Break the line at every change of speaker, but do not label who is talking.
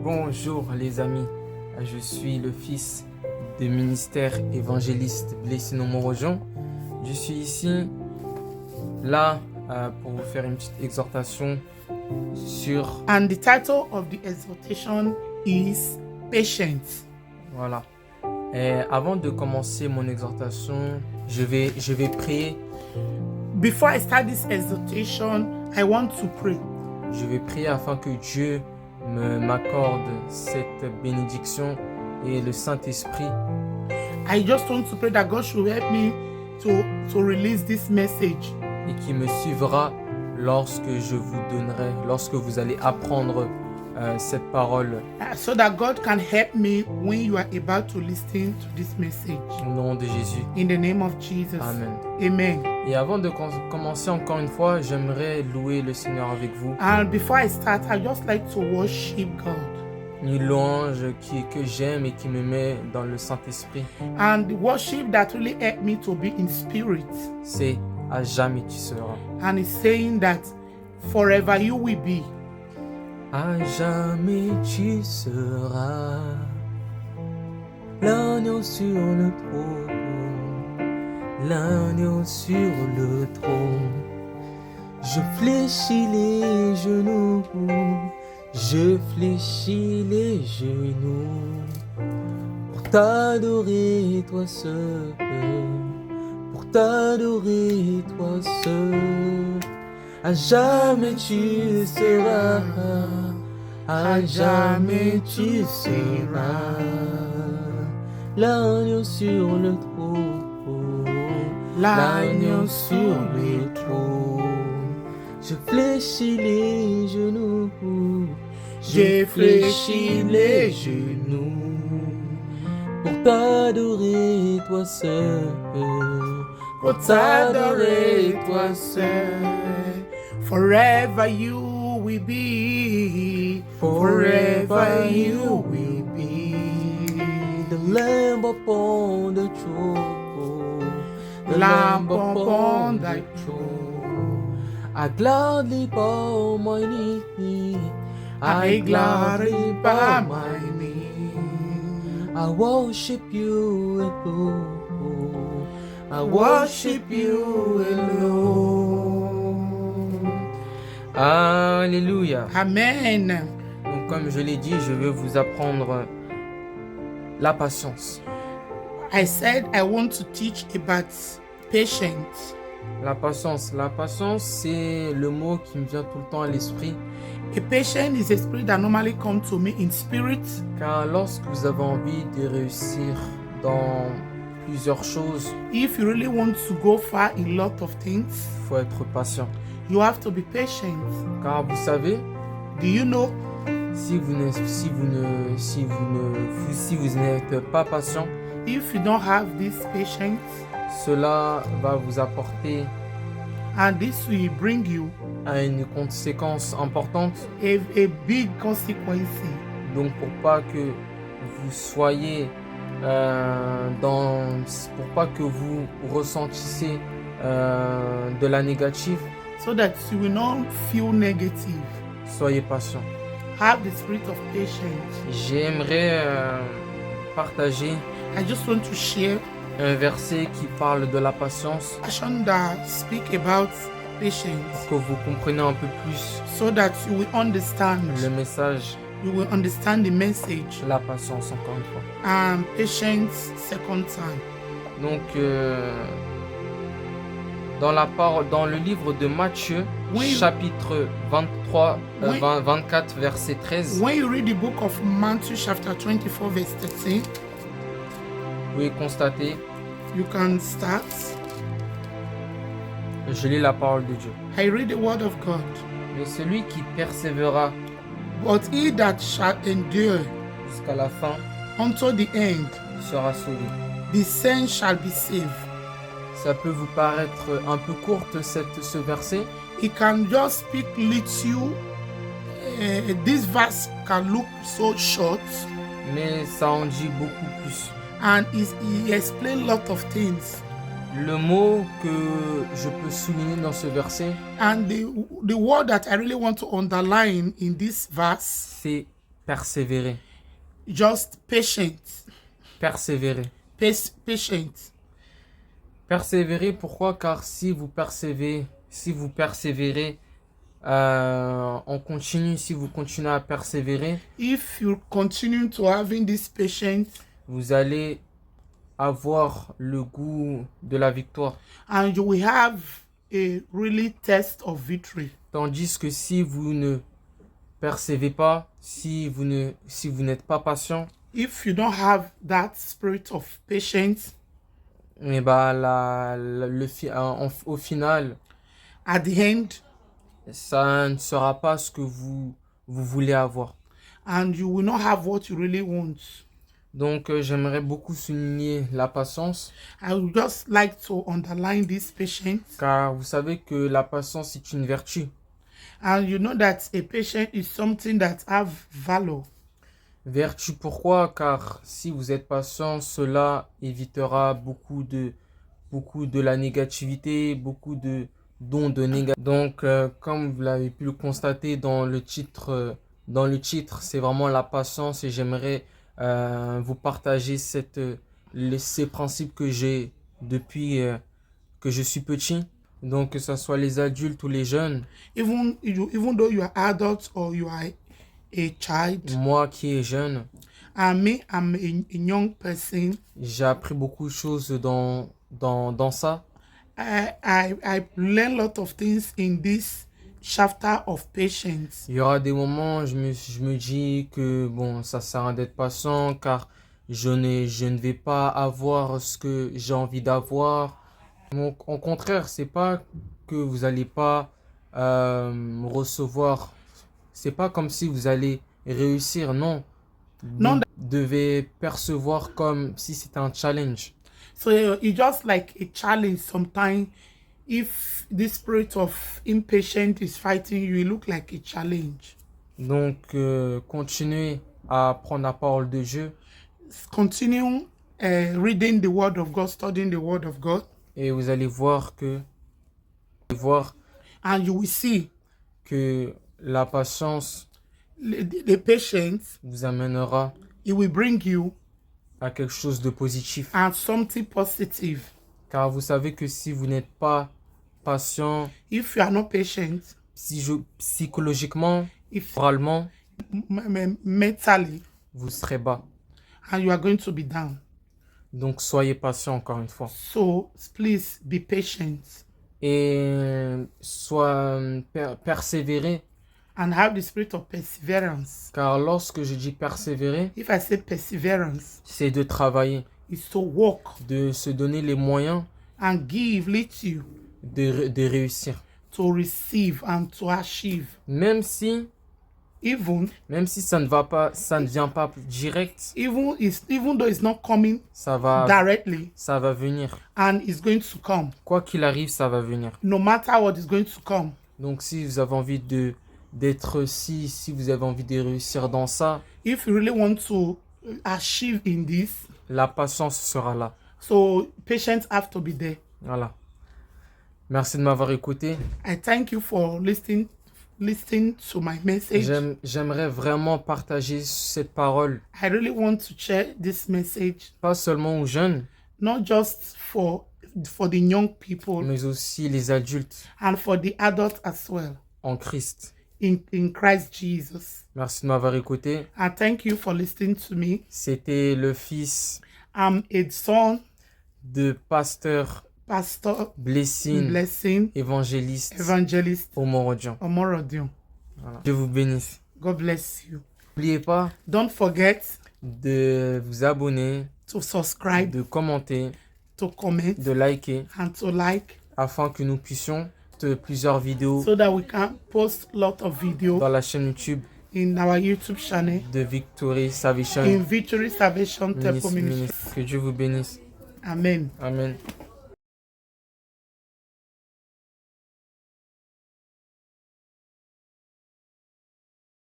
Bonjour les amis, je suis le fils du ministère évangéliste Blessino Morojon. Je suis ici, là, pour vous faire une petite exhortation sur...
And the title of the exhortation is Patience.
Voilà. Et avant de commencer mon exhortation, je vais prier.
Before I start this exhortation, I want to pray.
Je vais prier afin que Dieu m'accorde cette bénédiction et le Saint-Esprit.
I just want to pray that God should help me to release this message.
Et qui me suivra lorsque je vous donnerai, lorsque vous allez apprendre cette parole.
So that God can help me when you are about to listen to this message.
Au nom de Jésus.
In the name of Jesus.
Amen.
Amen.
Et avant de commencer encore une fois, j'aimerais louer le Seigneur avec vous.
And before I start, I just like to worship God.
Une louange que j'aime et qui me met dans le Saint-Esprit.
And the worship that really helped me to be in spirit.
C'est à jamais tu seras.
And it's saying that forever you will be.
À jamais tu seras l'agneau sur le trône, l'agneau sur le trône. Je fléchis les genoux, je fléchis les genoux pour t'adorer toi seul, pour t'adorer toi seul. À jamais tu seras, à jamais tu seras l'agneau sur le trône, l'agneau sur le trône. Je fléchis les genoux, je fléchis les genoux pour t'adorer toi seul, pour t'adorer toi seul.
Forever you will be, forever you will be.
The Lamb upon the throne, the
Lamb upon thy throne.
I gladly bow my knee,
I gladly bow my knee.
I worship you alone, I
Worship you alone.
Alléluia.
Amen.
Donc comme je l'ai dit, je veux vous apprendre la patience.
I said I want to teach about patience.
La patience, c'est le mot qui me vient tout le temps à l'esprit.
A patient is a spirit that normally comes to me in spirit.
Car lorsque vous avez envie de réussir dans plusieurs choses,
If you really want to go far in a lot of things,
il faut être patient.
you have to be patient.
Car vous savez,
Do you know
si vous n'êtes pas patient,
if you don't have this patience,
cela va vous apporter
and this will bring you
à une conséquence importante.
a big consequence.
Donc pour pas que vous soyez pour pas que vous ressentissiez de la négative,
So that you will not feel negative.
soyez patient.
Have the spirit of patience.
J'aimerais partager
I just want to share
un verset qui parle de la patience
passion that speak about patience,
pour que vous compreniez un peu plus
so that you will understand.
le message,
You will understand the message.
la patience encore une fois.
And patience second time.
Donc dans le livre de Matthieu,
Oui.
chapitre 23,
Oui.
24, verset 13,
When you read the book of Matthew chapter 24 verse 13,
vous pouvez constater,
you can start.
je lis la parole de Dieu.
I read the word of God.
Mais celui qui persévérera
But he that shall endure
jusqu'à la fin
unto the end,
sera sauvé.
the same shall be saved.
Ça peut vous paraître un peu courte ce verset,
He can just speak little. This verse can look so short,
mais ça en dit beaucoup plus.
and he explains a lot of things.
Le mot que je peux souligner dans ce verset,
And the word that I really want to underline in this verse
c'est persévérer.
Just patient.
Persévérer.
Patient.
Persévérer, pourquoi? Car si vous persévérez en continu, si vous continuez à persévérer,
If you continue to having this patience
vous allez avoir le goût de la victoire.
and you will have a really test of victory.
Tandis que si vous ne persévérez pas, si vous n'êtes pas patient,
If you don't have that spirit of patience,
et bah au final,
at the end,
ça ne sera pas ce que vous voulez avoir.
and you will not have what you really want.
Donc, j'aimerais beaucoup souligner la patience,
I would just like to underline this patience.
car vous savez que la patience est une vertu.
And you know that a patient is something that have value.
Vertu, pourquoi? Car si vous êtes patient, cela évitera beaucoup de la négativité, beaucoup de dons de négativité. Donc, comme vous l'avez pu le constater dans le titre, c'est vraiment la patience, et j'aimerais vous partager ces principes que j'ai depuis que je suis petit. Donc, que ce soit les adultes ou les jeunes,
Even though you are adult or you are a child,
moi qui est jeune,
and me, I'm a young person.
j'ai appris beaucoup de choses dans ça.
I learned a lot of things in this chapter of patience.
Il y aura des moments où je me dis que bon, ça sert à rien d'être patient, car je ne vais pas avoir ce que j'ai envie d'avoir. Donc, au contraire, c'est pas que vous allez pas recevoir. C'est pas comme si vous allez réussir, non.
Non.
Vous devez percevoir comme si c'était un challenge.
So it's just like a challenge sometimes. If the spirit of impatience is fighting you, it look like a challenge.
Donc, continuez à prendre la parole de Dieu.
Continue reading the word of God, studying the word of God,
Et vous allez voir
and you will see
que la patience
the patience,
vous amènera
it will bring you
à quelque chose de positif.
and something positive.
Car vous savez que si vous n'êtes pas patient,
If you are not patient,
psychologiquement,
if
moralement,
mentally,
vous serez bas.
and you are going to be down.
Donc soyez patient encore une fois.
So please be patient
Et persévérer.
and have the spirit of perseverance.
Car lorsque je dis persévérer,
If I say perseverance,
c'est de travailler,
it's to work
de se donner les moyens
and give, lead you
de réussir.
to receive and to achieve.
Même si
Even
ça ne vient pas direct,
even though it's not coming
ça va venir.
and it's going to come.
Quoi qu'il arrive, ça va venir.
No matter what is going to come.
Donc si vous avez envie si vous avez envie de réussir dans ça,
If you really want to achieve in this,
la patience sera là.
so patience have to be there.
Voilà. Merci de m'avoir écouté.
I thank you for listening to my message.
J'aimerais vraiment partager cette parole,
I really want to share this message,
pas seulement aux jeunes,
not just for the young people,
mais aussi les adultes
and for the adults as well,
en Christ.
in Christ Jesus.
Merci de m'avoir écouté.
I thank you for listening to me.
C'était le fils
I'm a son,
de Pasteur
Pastor
Blessing, évangéliste
Evangelist
Omorodion.
Omorodion.
Voilà. Dieu vous bénisse.
God bless you.
N'oubliez pas
Don't forget
de vous abonner,
to subscribe,
de commenter,
to comment,
de liker,
and to like,
afin que nous puissions faire plusieurs vidéos
so that we can post a lot of videos
dans la chaîne YouTube
in our YouTube channel,
de Victory Salvation
in Victory Salvation Temple Ministry.
Que Dieu vous bénisse.
Amen.
Amen.